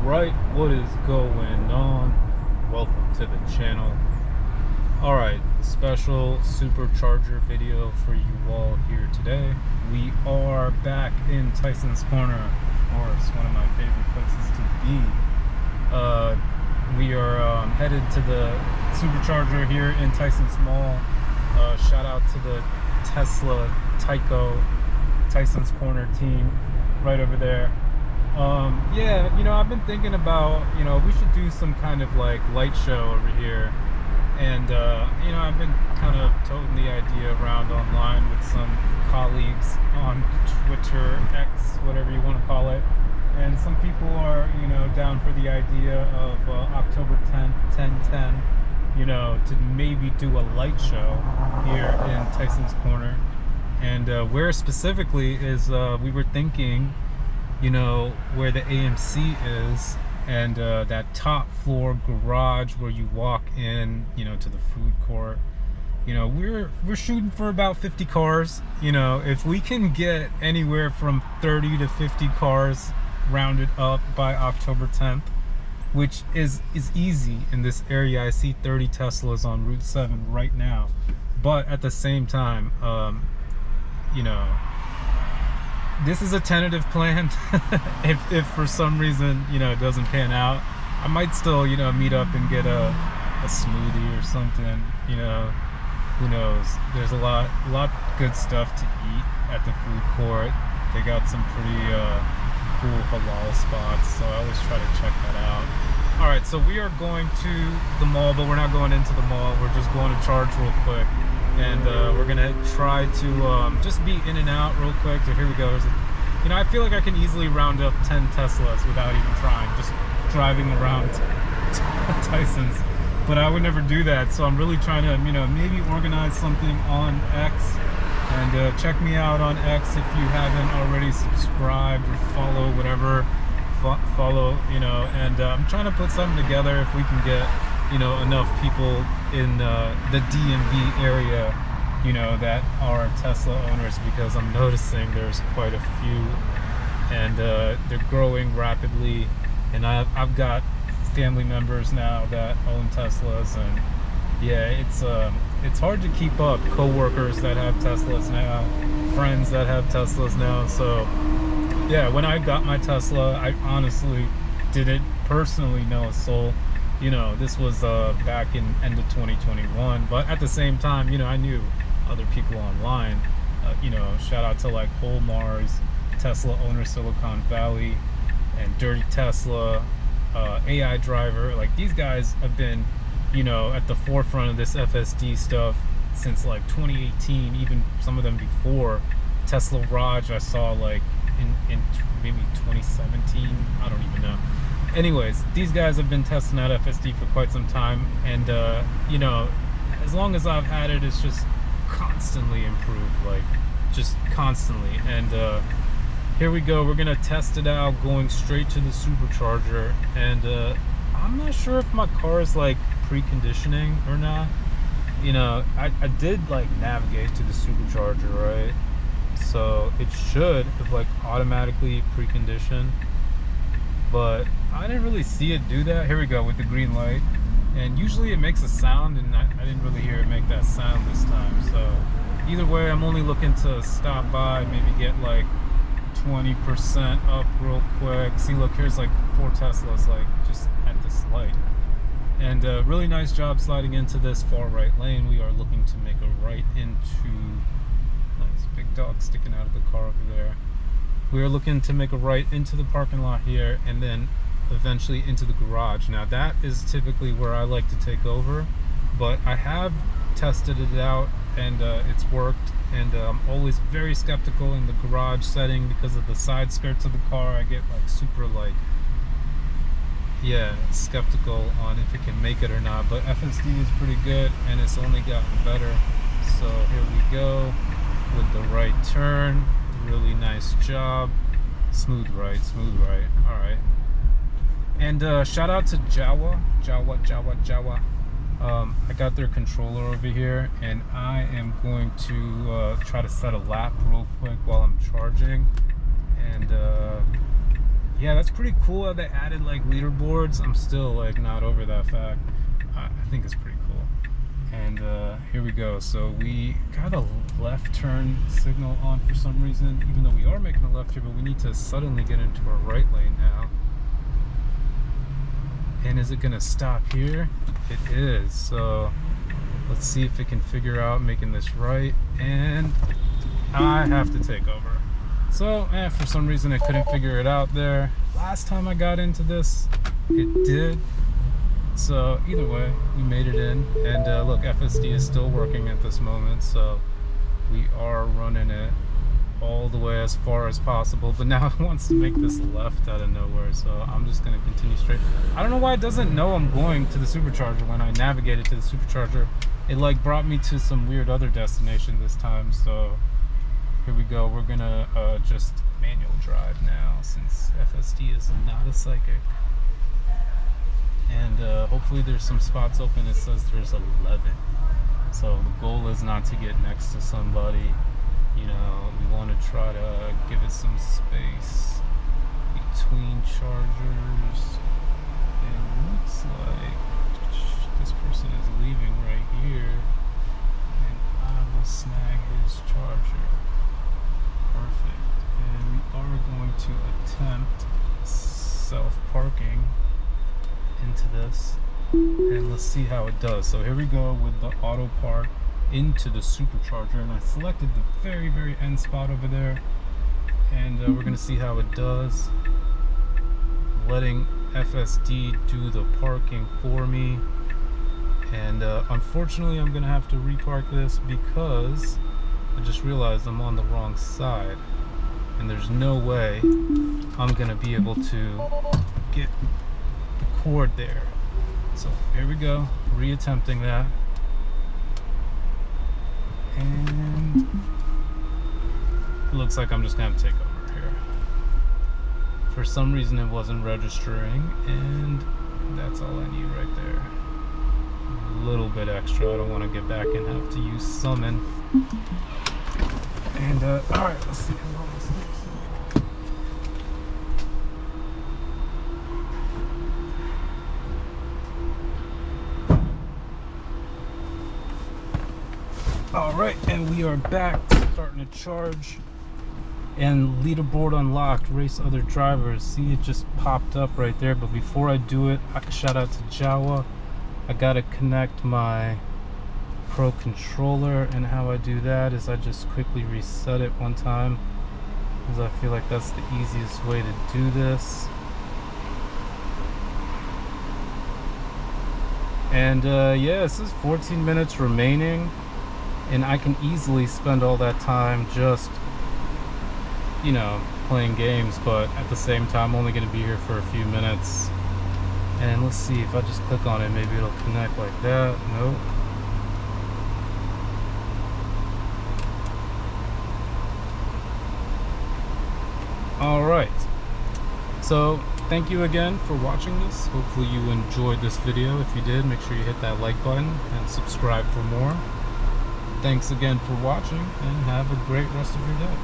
Alright, what is going on? Welcome to the channel. Alright, special supercharger video for you all here today. We are back in Tysons Corner, of course, one of my favorite places to be. We are headed to the supercharger here in Tysons Mall. Shout out to the Tesla Tyco Tysons Corner team right over there. Yeah, you know, I've been thinking about, you know, we should do some kind of like light show over here. And, you know, I've been kind of toting the idea around online with some colleagues on Twitter, X, whatever you want to call it. And some people are, you know, down for the idea of October 10th, 10/10, you know, to maybe do a light show here in Tysons Corner. And where specifically is, we were thinking, you know, where the AMC is, and that top floor garage where you walk in, you know, to the food court. You know, we're shooting for about 50 cars. You know, if we can get anywhere from 30 to 50 cars rounded up by October 10th, which is easy in this area. I see 30 Teslas on Route 7 right now, but at the same time, you know, this is a tentative plan. if for some reason, you know, it doesn't pan out, I might still, you know, meet up and get a smoothie or something. You know, who knows? There's a lot good stuff to eat at the food court. They got some pretty cool halal spots, so I always try to check that out. All right, so we are going to the mall, but we're not going into the mall. We're just going to charge real quick. And we're gonna try to just be in and out real quick. So here we go. You know, I feel like I can easily round up 10 Teslas without even trying, just driving around Tysons. But I would never do that. So I'm really trying to, you know, maybe organize something on X. And check me out on X if you haven't already subscribed or follow whatever. Follow, you know. And I'm trying to put something together if we can get, you know, enough people in the DMV area, you know, that are Tesla owners, because I'm noticing there's quite a few, and they're growing rapidly. And I've got family members now that own Teslas, and yeah, it's hard to keep up. Co-workers that have Teslas now, friends that have Teslas now. So yeah, when I got my Tesla, I honestly didn't personally know a soul. You know, this was back in end of 2021, but at the same time, you know, I knew other people online. You know, shout out to like Whole Mars, Tesla owner Silicon Valley, and Dirty Tesla, AI Driver. Like, these guys have been, you know, at the forefront of this FSD stuff since like 2018, even some of them before. Tesla Raj I saw like in maybe 2017, I don't even know. Anyways, these guys have been testing out FSD for quite some time, and you know, as long as I've had it, it's just constantly improved, like just constantly. And here we go, we're gonna test it out going straight to the supercharger. And I'm not sure if my car is like preconditioning or not. You know, I did like navigate to the supercharger, right? So it should have like automatically preconditioned, but I didn't really see it do that. Here we go with the green light, and usually it makes a sound, and I didn't really hear it make that sound this time. So either way, I'm only looking to stop by, maybe get like 20% up real quick. See, look, here's like 4 Teslas like just at this light. And really nice job sliding into this far right lane. We are looking to make a right into, nice big dog sticking out of the car over there. We are looking to make a right into the parking lot here, and then eventually into the garage. Now that is typically where I like to take over, but I have tested it out, and it's worked. And I'm always very skeptical in the garage setting because of the side skirts of the car. I get like super like, yeah, skeptical on if it can make it or not. But FSD is pretty good, and it's only gotten better. So here we go with the right turn. Really nice job. Smooth right. All right. And shout out to Jawa. I got their controller over here, and I am going to try to set a lap real quick while I'm charging. And yeah, that's pretty cool how they added like leaderboards. I'm still like not over that fact. I think it's pretty cool. And here we go. So we got a left turn signal on for some reason, even though we are making a left here, but we need to suddenly get into our right lane now. And is it gonna stop here? It is. So let's see if it can figure out making this right. And I have to take over. So for some reason I couldn't figure it out there. Last time I got into this, it did. So either way, we made it in. And look, FSD is still working at this moment, so we are running it all the way as far as possible. But now it wants to make this left out of nowhere, so I'm just going to continue straight. I don't know why it doesn't know I'm going to the supercharger when I navigated to the supercharger. It like brought me to some weird other destination this time, so here we go. We're going to just manual drive now, since FSD is not a psychic. And hopefully there's some spots open. It says there's 11. So the goal is not to get next to somebody. You know, we want to try to give it some space between chargers. It looks like this person is leaving right here. And I will snag his charger. Perfect. And we are going to attempt self-parking into this, and let's see how it does. So here we go with the auto park into the supercharger, and I selected the very end spot over there, and we're gonna see how it does, letting FSD do the parking for me. And unfortunately I'm gonna have to repark this because I just realized I'm on the wrong side, and there's no way I'm gonna be able to get cord there. So here we go, reattempting that, and it looks like I'm just gonna have to take over here. For some reason it wasn't registering, and that's all I need right there. A little bit extra. I don't want to get back and have to use summon. And all right, let's see. Alright, and we are back, starting to charge, and leaderboard unlocked, race other drivers. See, it just popped up right there, but before I do it, shout out to Jawa. I gotta connect my Pro controller, and how I do that is I just quickly reset it one time, because I feel like that's the easiest way to do this. And yeah, this is 14 minutes remaining. And I can easily spend all that time just, you know, playing games, but at the same time, I'm only going to be here for a few minutes. And let's see, if I just click on it, maybe it'll connect like that. Nope. Alright. So, thank you again for watching this. Hopefully you enjoyed this video. If you did, make sure you hit that like button and subscribe for more. Thanks again for watching, and have a great rest of your day.